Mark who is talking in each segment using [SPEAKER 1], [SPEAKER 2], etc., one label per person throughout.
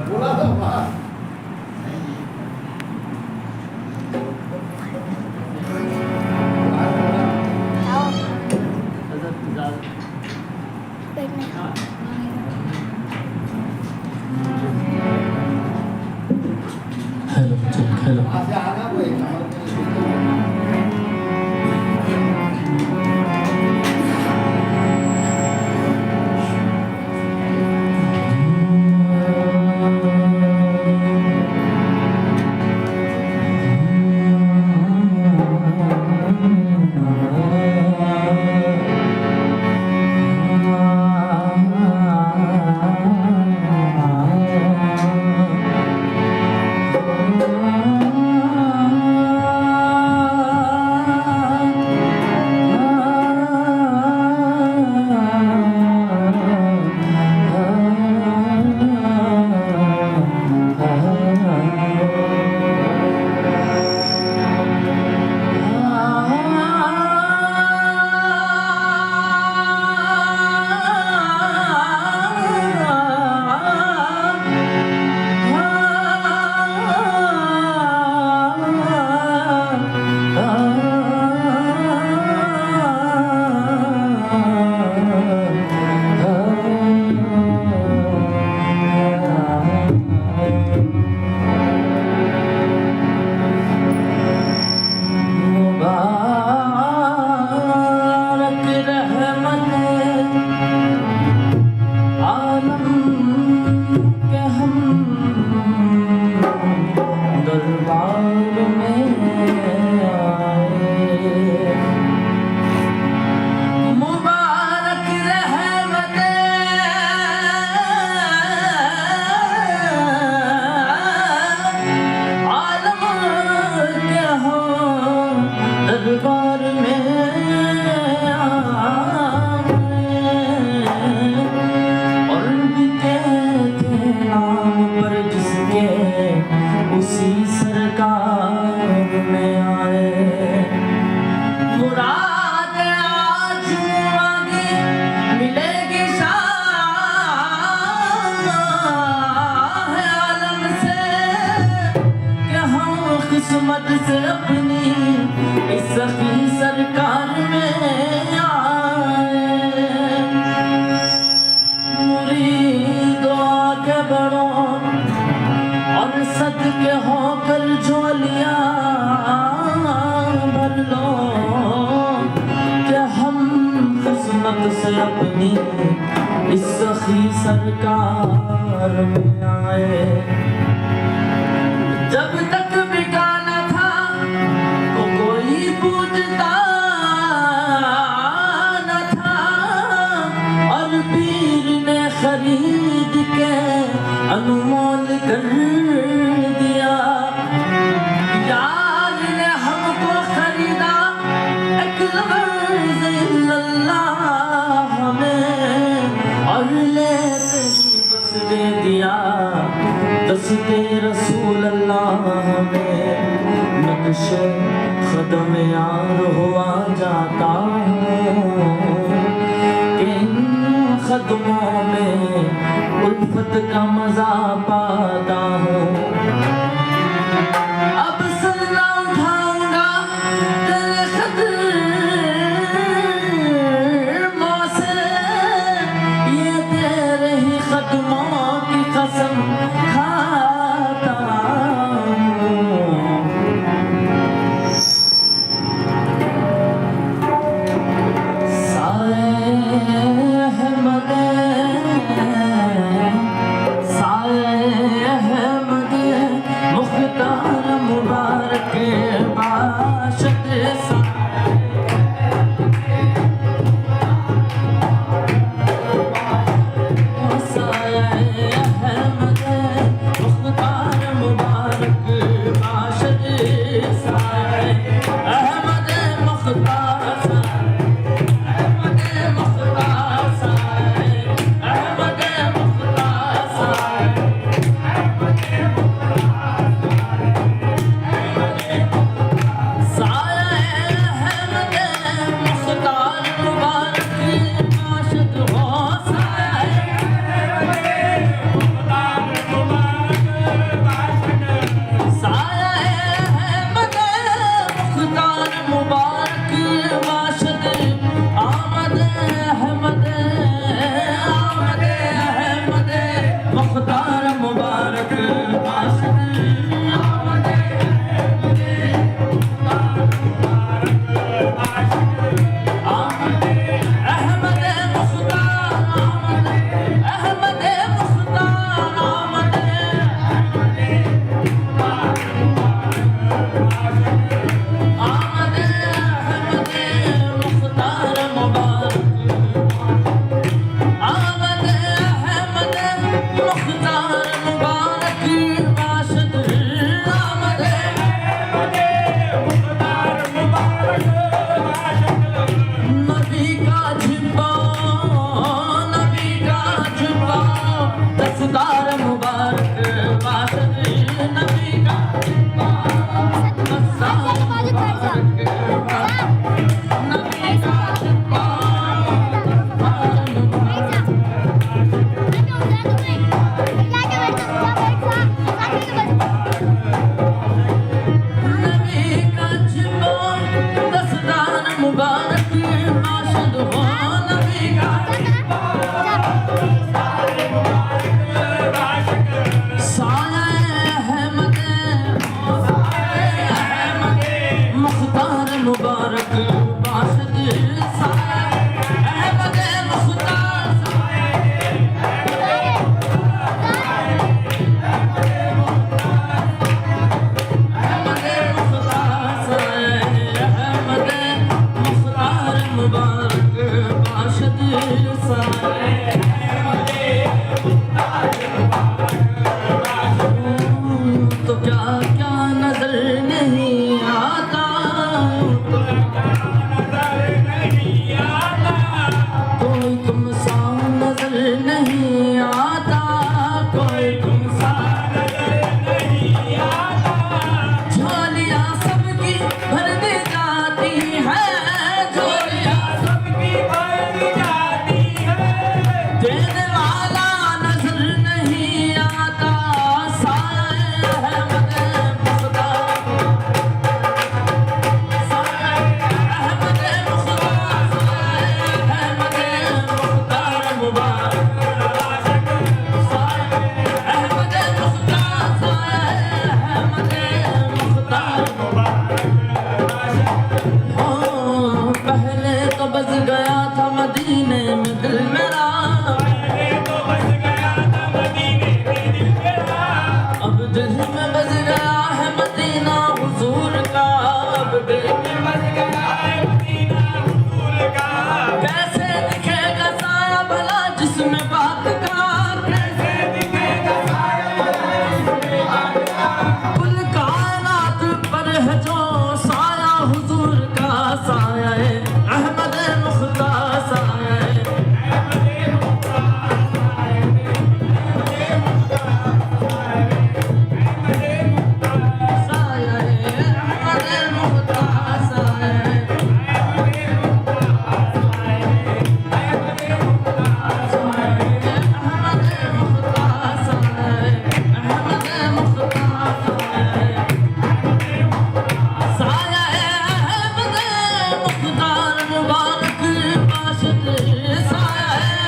[SPEAKER 1] बोला था बात
[SPEAKER 2] हेलो हेलो
[SPEAKER 1] आगे आना कोई
[SPEAKER 2] किस्मत से अपनी इस सखी सरकार में आए मुरीदों आगे बढ़ो और सदके होकर झोलियां भर लो कि हम किस्मत से अपनी इस सखी सरकार में आए। जब तक बिकाना था तो कोई पूछता न था और पीर ने खरीद के अनमोल कर दिया। यार ने हमको खरीदा एक लफ्ज़ इल्लल्लाह में और लेते ही बस दे दिया दस्ते रसूल अल्लाह में। नक्शे ख़दम यार हुआ जाता हूँ इन ख़दमों में उल्फत का मज़ा पाता हूँ। अब सल्ला उठाऊंगा तेरे ख़दमों से ये तेरे ही ख़दमों की कसम खाता हूँ। साए अहमद साए साए तो क्या क्या नजर नहीं आता कोई तुम सा नजर नहीं आता कोई तुम सा झोलियां सबकी भर दी जाती है झोलियां देने वाला नजर नहीं आता साए अहमद मुख्तार साए अहमद मुख्तार साए अहमद मुख्तार मुबारक साए अहमद मुख्तार साए अहमद मुख्तार ओ पहले तो बस गया था मदीने में दिल मेरा अब दिल में बस गया है मदीना हुजूर का अब दिल में बस गया है मदीना हुजूर का कैसे दिखेगा साया भला जिसमें बात का कैसे दिखेगा साया भला जिसमें बात का कुल कायनात पर है जो साया हुजूर का साया है अहमद मुख्तार साया है साया है अहमद मुख्तार साया है अहमद मुख्तार साया है अहमद मुख्तार साया है अहमद मुख्तार मुबारक बाशित साया है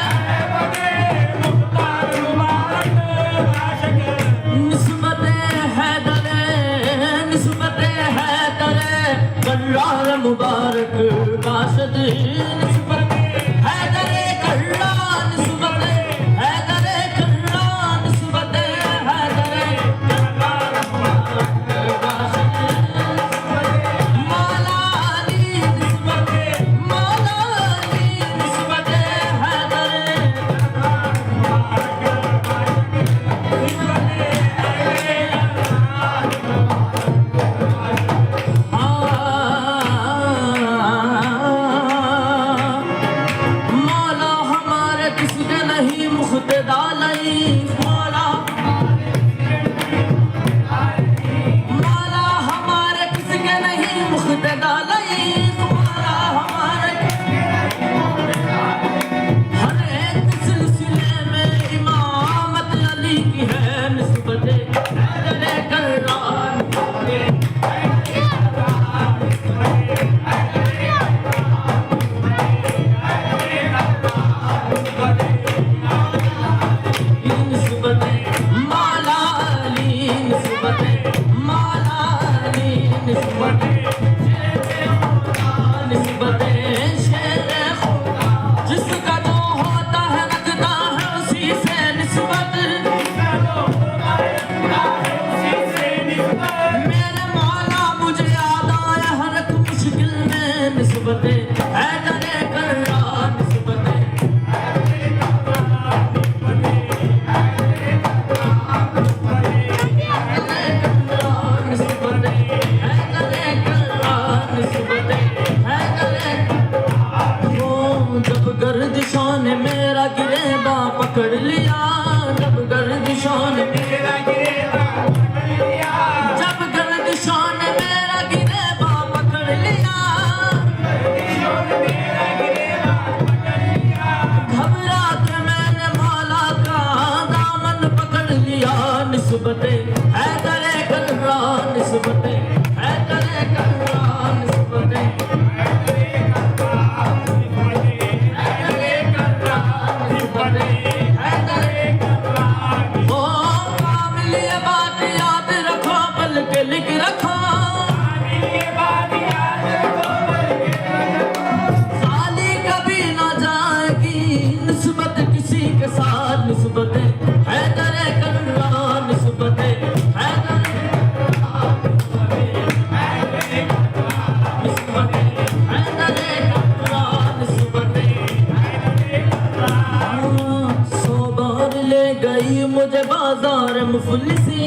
[SPEAKER 2] निस्बत हैदर कर्रार मुबारक बाशित निस्बत हैदर कर्रार निस्बत हैदर कर्रार निस्बत हैदर कर्रार मुबारक बाशित मौला अली निस्बत हैदर मौला हमारे किसके नहीं मुख्तदा लई मौला हमारे किसके नहीं मुख्तदा लई मौला हमारे हर एक सिलसिले में इमामत अली की है निस्बत हैदर कर्रार निस्बत मौला अली निस्बत मौला अली निस्बत निस्बत शेर खुदा जिसका जो होता है लगता है उसी से निस्बत मेरे मौला मुझे याद आया हर एक मुश्किल में निस्बत हैदर कर्रार निस्बत जब गर्दिशों ने मेरा गिरेबा पकड़ लिया जब गर्दिशों ने मेरा गिरेबा जब गर्दिशों ने मेरा गिरेबा पकड़ लिया घबरा के मैंने मौला का दामन पकड़ लिया निस्बत हैदर कर्रार निस्बत हैदर कर्रार निस्बत हैदर कर्रार निस्बत हैदर 100 बार ले गई मुझे बाजार मुफलिसी,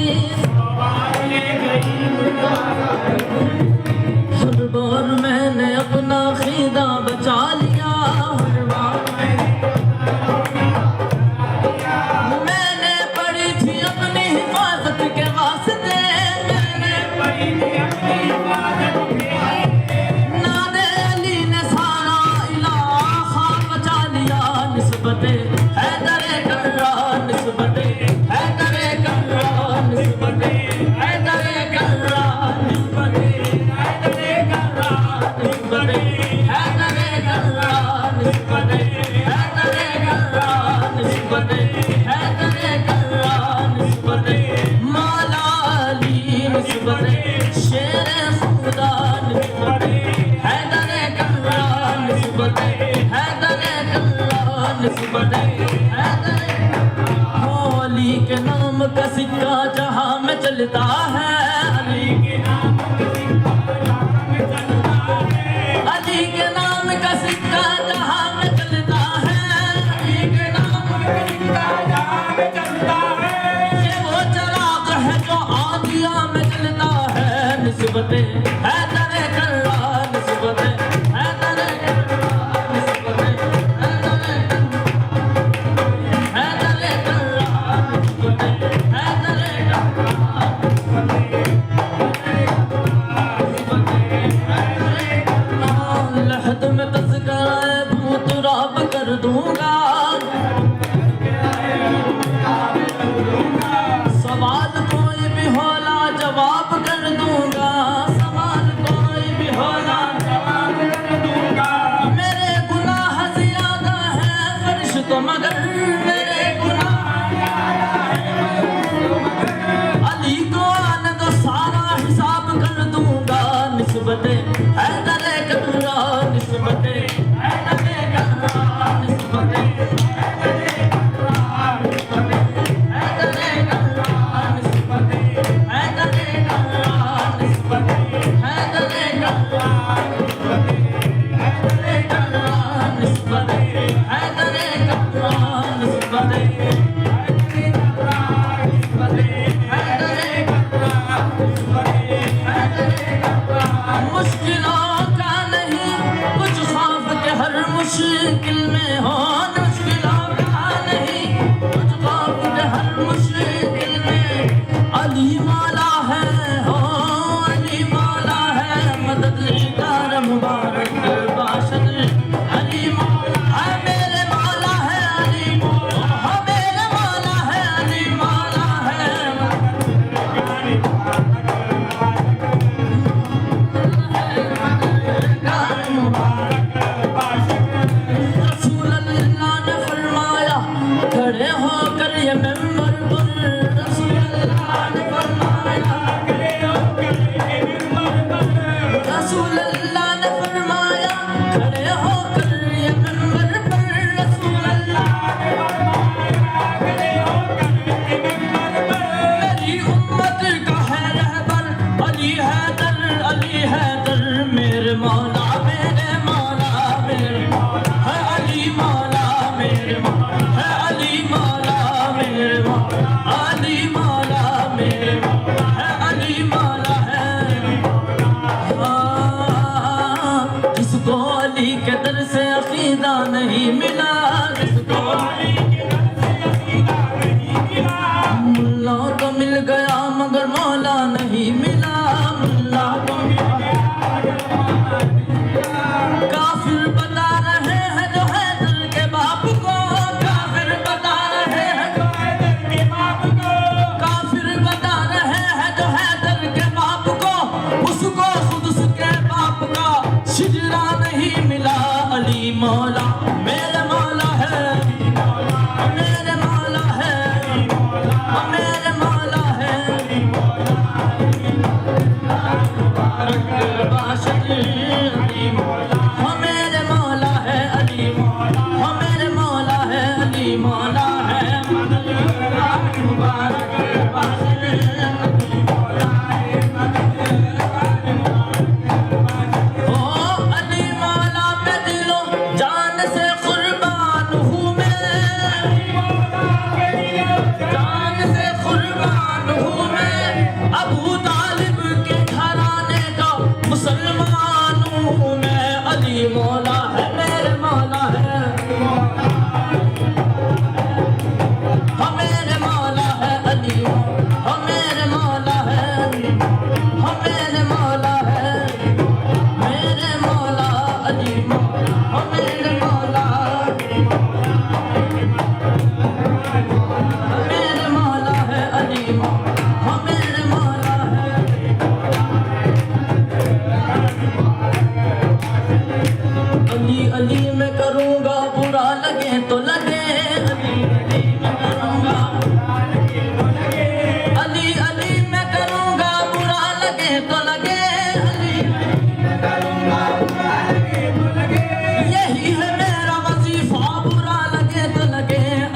[SPEAKER 2] हर बार मैंने अपना खीदा बचा लिया, मैंने पढ़ी थी अपनी हिफाजत के वास्ते, नादे अली ने सारा इलाका बचा लिया, निस्बते हैदरे कर्रा, निस्बते हैदरे कर्रा, निस्बते हैदरे कर्रा, निस्बते हैदरे कर्रा, निस्बते हैदरे कर्रा, निस्बते हैदरे कर्रा, निस्बते हैदरे कर्रा, निस्बते मौला अली, निस्बते शेर खुदा, निस्बते हैदरे कर्रा, निस्बते हैदरे कर्रा, निस्बते हैदरे। अली के नाम का सिक्का जहां में चलता है, अली के नाम का सिक्का जहां में चलता है, अली के नाम का सिक्का जहां में चलता है, अली के नाम का सिक्का जहां में चलता है, ये वो चराग है जो आंधिया में चलता है, निस्बते हैदरे कर्रा, निस्बते हैदरे कर्रा, निस्बते हैदरे कर्रा, निस्बते हैदरे कर्रा, लहद में तज़किरा भूत राब कर दूंगा, सवाल कोई भी होला जवाब कर दूंगा, सवाल कोई भी होला जवाब कर दूंगा, मेरे गुनाह ज़्यादा है फरिश्तों मगर, मेरे गुनाह ज़्यादा है अली को आने दो सारा हिसाब कर दूंगा, निस्बते हैदरे कर्रा, निस्बते हैदरे कर्रा, निस्बते हैदरे कर्रा, निस्बते हैदरे कर्रा, निस्बते हैदरे कर्रा, निस्बते हैदरे कर्रा, निस्बते हैदरे कर्रा, निस्बते हैदरे कर्रा, निस्बते हैदरे कर्रा, निस्बते हैदरे कर्रा, निस्बते हैदरे कर्रा। मुश्किलों का नहीं कुछ खौफ के हर मुश्किल में हो, मुश्किलों का नहीं कुछ खौफ के हर मुश्किल में, अली मौला है हो, अली मौला है, मददगार मुबारक बाशद, अली मौला है, मेरे मौला है, अली मौला है, मेरे मौला है, अली मौला है, रसूल अल्लाह ने फरमाया खड़े होकर ये मेंबर पर, रसूल अल्लाह ने फरमाया खड़े होकर ये मेंबर पर, रसूल अल्लाह ने फरमाया खड़े होकर ये मेंबर पर, रसूल अल्लाह ने फरमाया खड़े होकर ये मेंबर पर, मेरी उम्मत का है रहबर अली हैदर, अली हैदर, मेरे मौला, मेरे मौला, मेरे मौला है, अली मौला, मेरे मौला है, अली मौला, मेरे मौला, अली मौला, मेरे मौला है, अली मौला है। जिसको अली के दर से अकीदा नहीं मिला, जिसको अली के दर से अकीदा नहीं मिला, मुल्ला को मिल गया मगर मौला नहीं मिला, मुल्ला को मिल गया मगर मौला नहीं मिला। काफिर बता रहे हैं जो हैदर के बाप को, काफिर बता रहे हैं जो हैदर के बाप को, काफिर बता रहे हैं जो हैदर के बाप को, उसको खुद उसके बाप का शिजरा नहीं मिला, अली मौला, मेरे मौला है, मेरे मौला है, मेरे मौला है, बाशद अली मौला, मेरे मौला है, अली मौला, मेरे मौला है, अली मौला है, मुबारक बाशद अली मौला है, ओ अली मौला पे दिलो जान से कुर्बान हूँ मैं,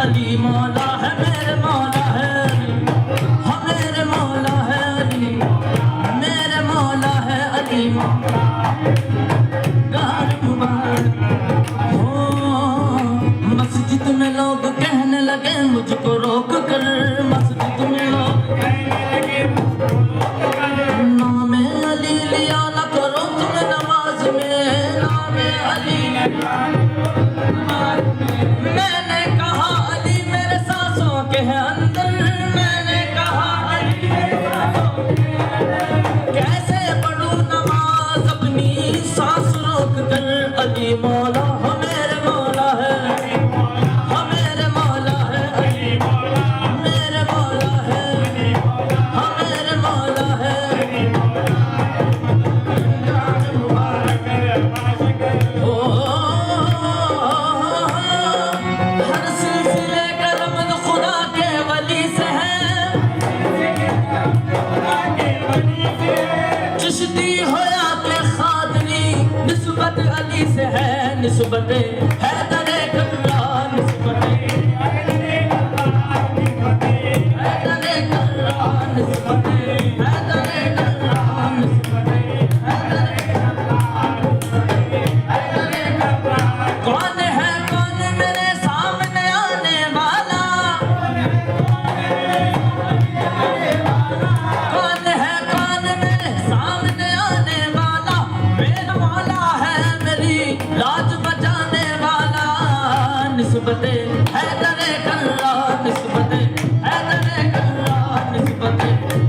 [SPEAKER 2] अली मौला है, मेरे मौला है अली, हाँ मेरे मौला है अली, मेरे मौला है अली। गार मुबारक हो। मस्जिद में लोग कहने लगे मुझको रोक कर, मस्जिद में लोग कहने लगे नाम अली लिया न करो तुम नमाज में, नाम अली। मैंने कहा अली मेरे सांसों के है अंदर, मैंने कहा अली मेरे सांसों के अंदर, कैसे पढ़ूं नमाज अपनी सांस रोक कर। अली मौला हो मेरे मौला है, हाँ मेरे मौला है अली, मेरे मौला है, हाँ मेरे मौला है। हर सिलसिले का रमज़ खुदा के वली से है, चिश्ती हो या के खादरी, निस्बत अली से है, निस्बत हैदर कर्रा, निस्बत हैदर कर्रा, निस्बत हैदर कर्रा, निस्बत हैदर कर्रा, निस्बत हैदर कर्रा। कौन है कौन मेरे सामने आने वाला, कौन है कौन मेरे सामने आने वाला, मेरा मौला है मेरी लाज बचाने वाला। निस्बत हैदर कर्रा, निस्बत हैदर कर्रा, निस्बत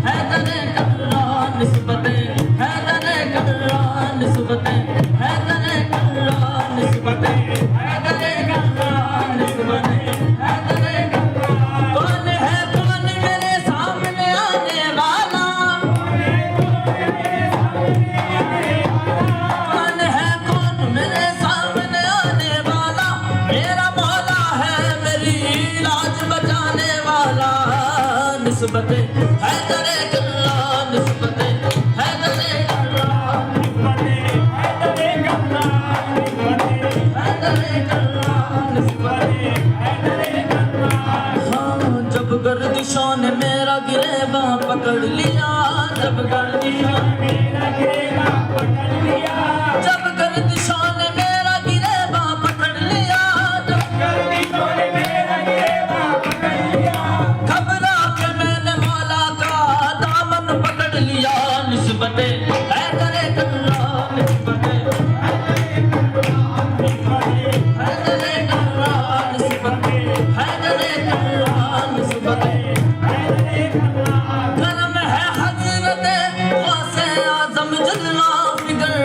[SPEAKER 2] हैदर कर्रा, निस्बत हैदर कर्रा, निस्बत हैदर कर्रा, निस्बत हैदर कर्रा, निस्बत हैदर कर्रा। कौन है कौन मेरे सामने आने वाला, कौन है कौन मेरे सामने आने वाला, मेरा मौला है मेरी लाज बचाने वाला। निस्बत हैदर कर्रा, निस्बत हैदर कर्रा, निस्बत हैदर कर्रा, हैदर कर्रा, निस्बत हैदर कर्रा। हाँ जब गर्दिशों ने मेरा गिरेबां पकड़ लिया, जब गर्दिशों ने मेरा गिरेबां पकड़ लिया, जब गर्दिशों ने मेरा गिरेबां पकड़ लिया, जब गर्दिशों ने मेरा गिरेबां पकड़ लिया, घबरा के मैंने मौला का दामन पकड़ लिया। निस्बत हैदर कर्रा, निस्बत हैदर कर्रा, निस्बत हैदर कर्रा, निस्बत हैदर कर्रा। करम है हज़रत गौसे आज़म जलवा फिगर,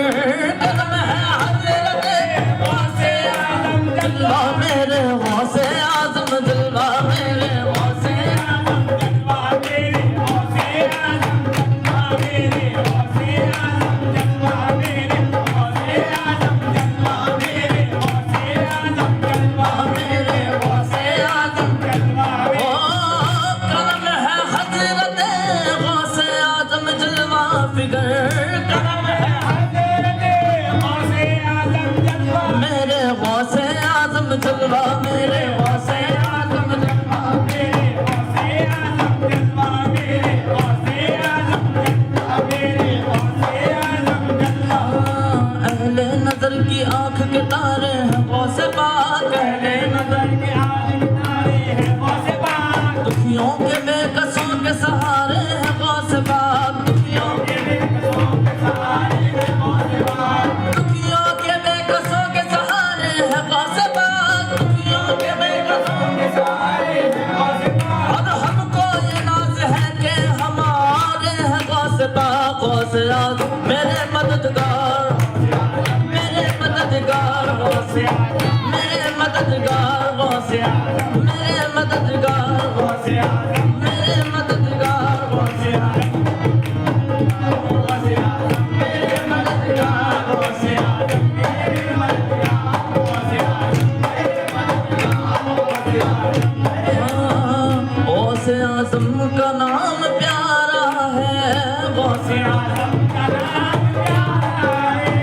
[SPEAKER 2] करम है हज़रत गौसे आज़म जलवा, मेरे गौसे आज़म जलवा, मेरे गौसे आज़म जलवा, मेरे गौसे आज़म जलवा, मेरे गौसे आज़म जलवा, मेरे गौसे आज़म जलवा, मेरे गौसे आज़म जलवा, मेरे गौसे आज़म जलवा। ओ करम है हज़रत गौसे आज़म जलवा फिगर, करम है हज़रत गौसे आज़म जलवा, मेरे गौसे आज़म जलवा, मेरे गौसे आज़म जलवा, मेरे गौसे आज़म जलवा, मेरे गौसे आज़म जलवा, मेरे गौसे आज़म जलवा। अहले नजर की आँख के तारे हैं गौसे पाक, अहले नजर की आँख के तारे हैं गौसे पाक, दुखियों के बेकसों के सहारे हैं गौसे पाक, दुखियों के बेकसों के सहारे हैं गौसे पाक, दुखियों के बेकसों के सहारे हैं गौसे पाक, दुखियों के बेकसों के सहारे हैं गौसे पाक। और हमको ये नाज है कि हमारे हैं गौसे पाक, गौसे आज़म मेरे मददगार, मेरे मददगार गौसे, मेरे मददगार गौसे, मेरे मददगार गौसे, मेरे मददगार गौसे, मेरे मददगार गौसे, मेरे मददगार गौसे, गौसे आज़म का नाम प्यारा है, गौसे आज़म का नाम प्यारा है,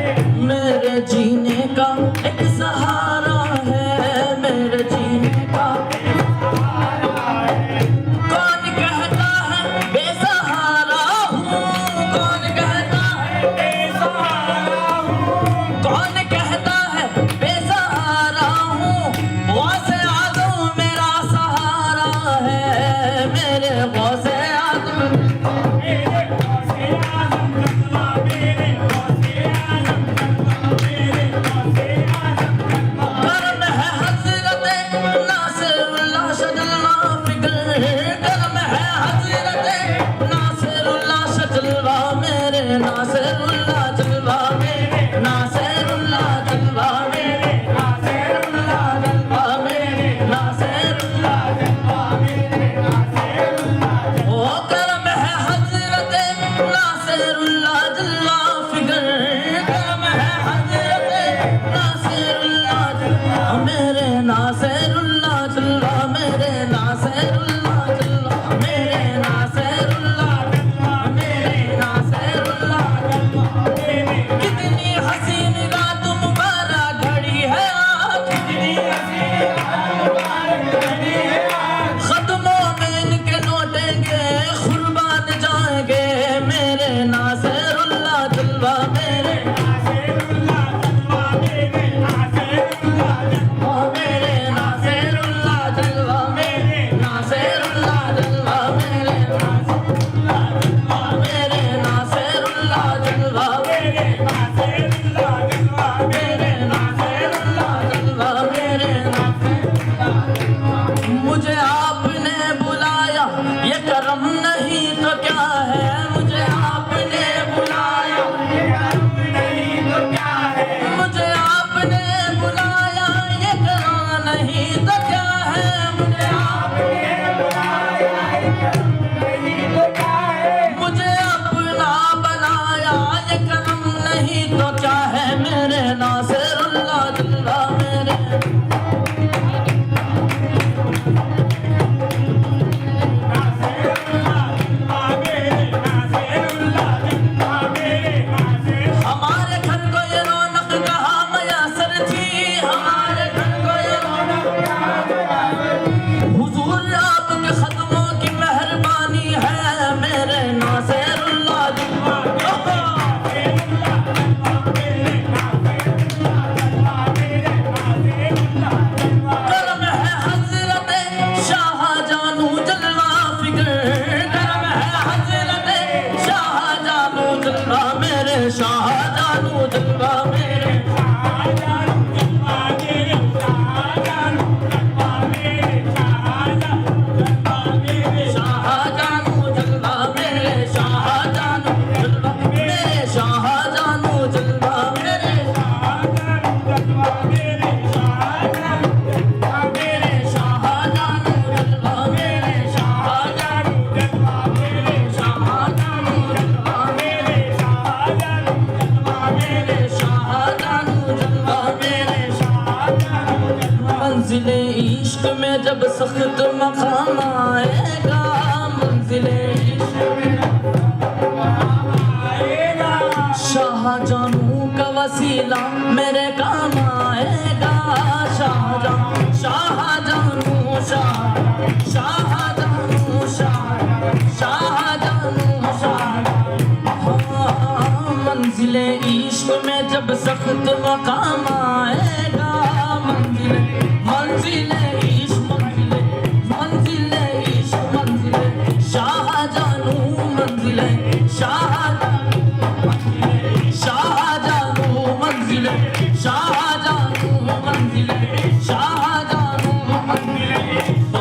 [SPEAKER 2] मेरे जीने का एक सहारा है, मेरे जीने का इश्क में जब सख्त मकाम आएगा, मंजिले इश्क में शाहजहानू का वसीला मेरे काम आएगा। शाहजहानू शाहजहानू मंजिले इश्क में जब सख्त मकाम आएगा, मंजिले इश्क मंजिले इश्क मंजिले शाहजहानू मंजिले शाहजहानू मंजिले शाहजहानू मंजिले शाहजहानू मंजिले। ओ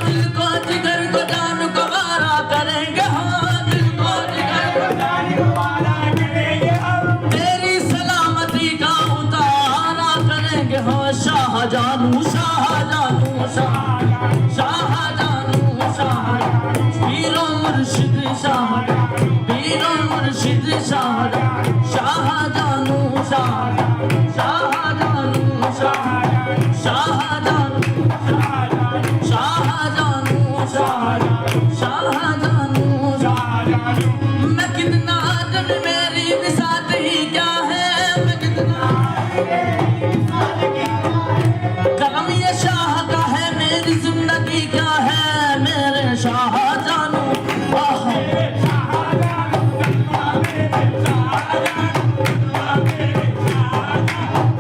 [SPEAKER 2] दिल को जिगर को जान को वारा करेंगे, हाँ दिल को जिगर को जान को वारा करेंगे हम, तेरी सलामती का उतारा करेंगे हो। शाहजहानू शाहजहानू शाहजहानू पीरो मुर्शिद पीरो मुर्शिद शाहजहानू शाहजहानू शाहजहानू शाहजहानू। मैं कितना जब मेरी बिसात ही क्या है, मैं कितना करम ये शाह का है, मेरी जिंदगी क्या है मेरे शाहजहानू।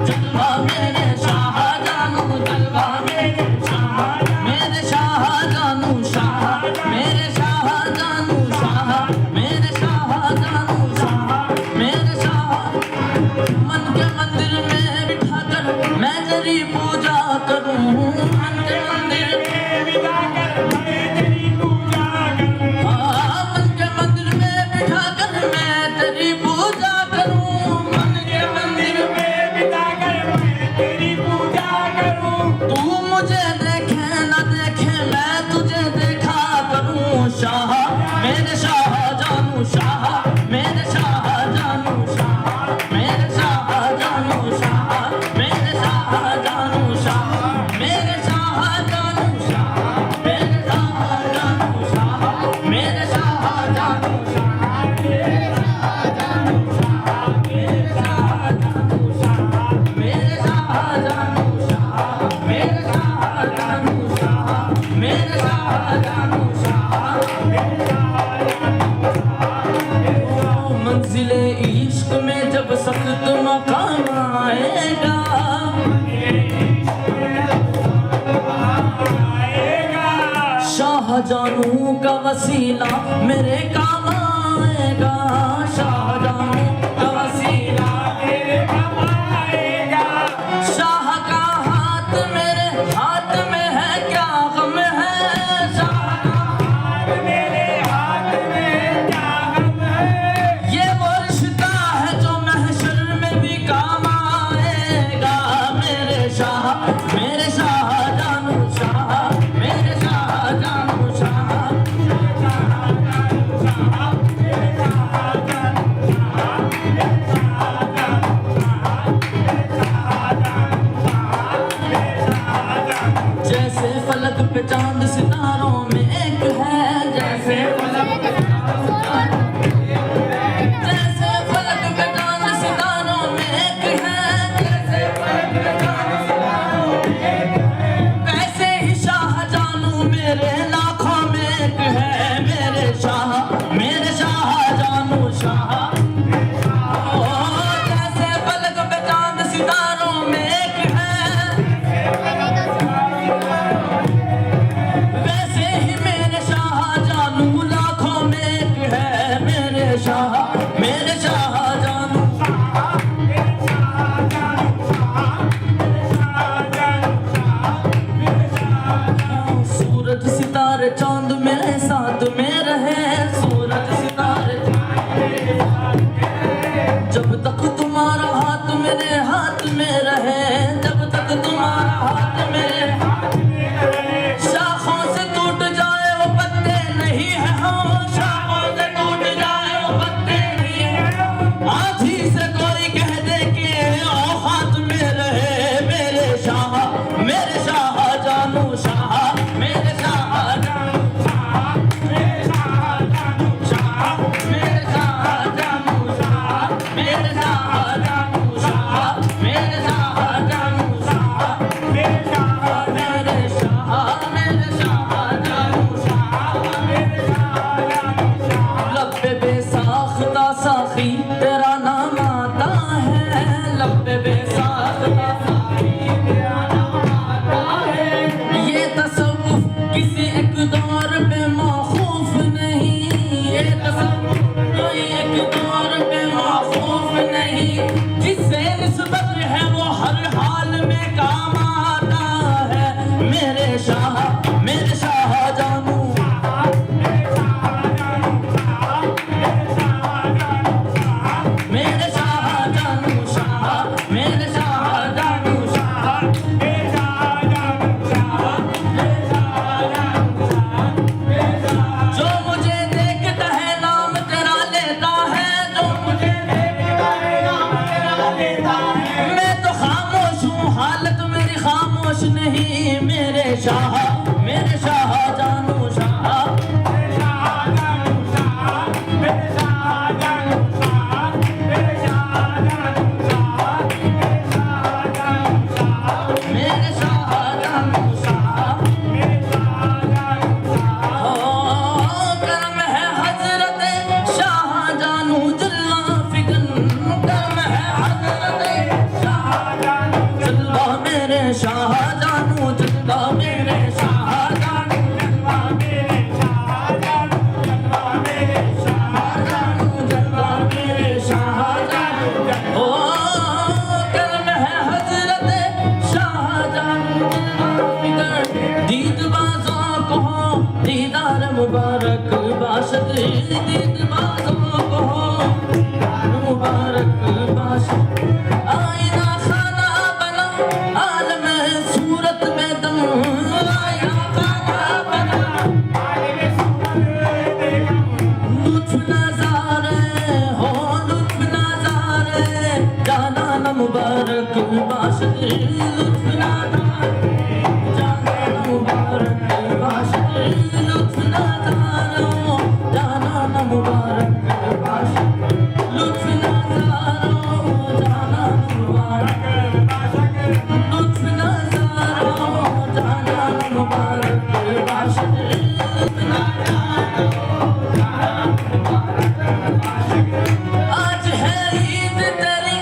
[SPEAKER 2] जलवा मेरे शाहजहानू, जलवा मेरे शाहजहानू, शाह मेरे शाहजहानू, शाह मेरे शाहजहानू, शाह मेरे शाह। मन के मंदिर में बिठा कर मैं तेरी पूजा करूं, मन के मंदिर में बिठा कर मैं तेरी पूजा करूं, मन के मंदिर में बिठा कर मैं तेरी पूजा करूं, मन के मंदिर में बिठा कर मैं तेरी पूजा करूं। तू मुझे देखे न देखे मैं तुझे देखा करूं, शाह मेरे शाहजहानू, शाह मेरे शाहजहानू, शाह मेरे शाहजहानू, शाह मेरे शाहजहानू, शाह मेरे शाहजहानू, शाह मेरे शाहजहानू, शाह मेरे शाहजहानू, शाह मेरे शाहजहानू, शाह मेरे शाहजहानू, शाह मेरे शाहजहानू, शाह मेरे शाहजहानू, शाह मेरे शाहजहानू, शाह। मंजिले इश्क में जब सख्त मकाम आएगा, शाहजहानू का वसीला मेरे काम आएगा, शाहजहानू का वसीला मेरे काम आएगा। शाह का हाथ मेरे हाथ में है, क्या गम है, शाह का हाथ मेरे हाथ में क्या गम है। ये वो रिश्ता है जो महशर में भी काम आएगा, मेरे शाह मेरे शाहजहानू, शाह मेरे शाहजहानू, शाह जैसे फलक पे चांद सितारों में एक है, जैसे फलक पे जैसे फलक पे चांद सितारों में एक है, जैसे फलक पे चांद सितारों में एक है। वैसे ही शाहजहानू मेरे लाखों में एक है, मेरे शाह मेरे शाहजहानू, शाह ओ जैसे फलक पे चांद सितारों में एक है, वैसे में काम आता है मेरे शाह जानू। मेरे शाह जानू शाह, मेरे शाह जानू शाह। जो मुझे देखता है नाम तेरा लेता है, जो मुझे देखता है नाम तेरा लेता है। मैं तो खामोश हूँ, हालत मेरी खामोश नहीं। मेरे शाह जानू शाह। मेरे शाह जानू शाह। करम है हजरत शाह जानू जुल्ला फिगन। करम है हजरत शाह जानू जुल्ला मेरे शाह जानू जुल्ला मेरे शाह जानू जुल्ला मेरे शाह जानू जुल्ला मेरे शाह जानू जुल्ला मेरे शाह जानू। ओ करम है हजरत शाह जानू जुल्ला फिगन। दीद बाज़ों को दीदार मुबारक बाशद, दीद बाज़ों को मुबारक बाशद। आईना खाना बना आलम सूरत में दम। आईना खाना बना लुत्फ नज़ारे हो लुत्फ नज़ारे। जाना न मुबारक बाशद लुत्फ नज़ारे। जाना न मुबारक बाशद लुत्फ नज़ारो। जाना न मुबारक बाशद लुत्फ नज़ारो। जाना न मुबारक बाशद लुत्फ नज़ारो। जाना न मुबारक बाशद लुत्फ नज़ारो। आज है ईद तेरी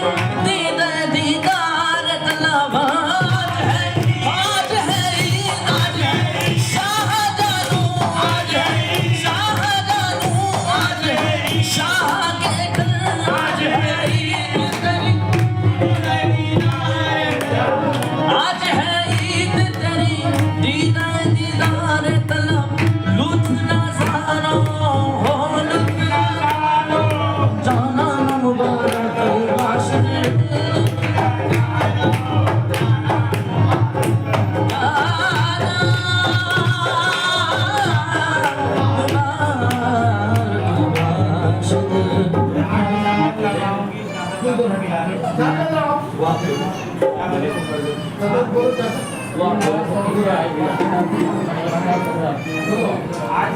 [SPEAKER 2] दीदार तलब। आज है ईद आज है शाह जानू। आज है शाह जानू आज है शाह के घर। आज है ईद तेरी आज है ईद तेरी दीदार तलब। लुत्फ नज़ारो हो लुत्फ नज़ारो। जाना न मुबारक बाशद
[SPEAKER 1] आज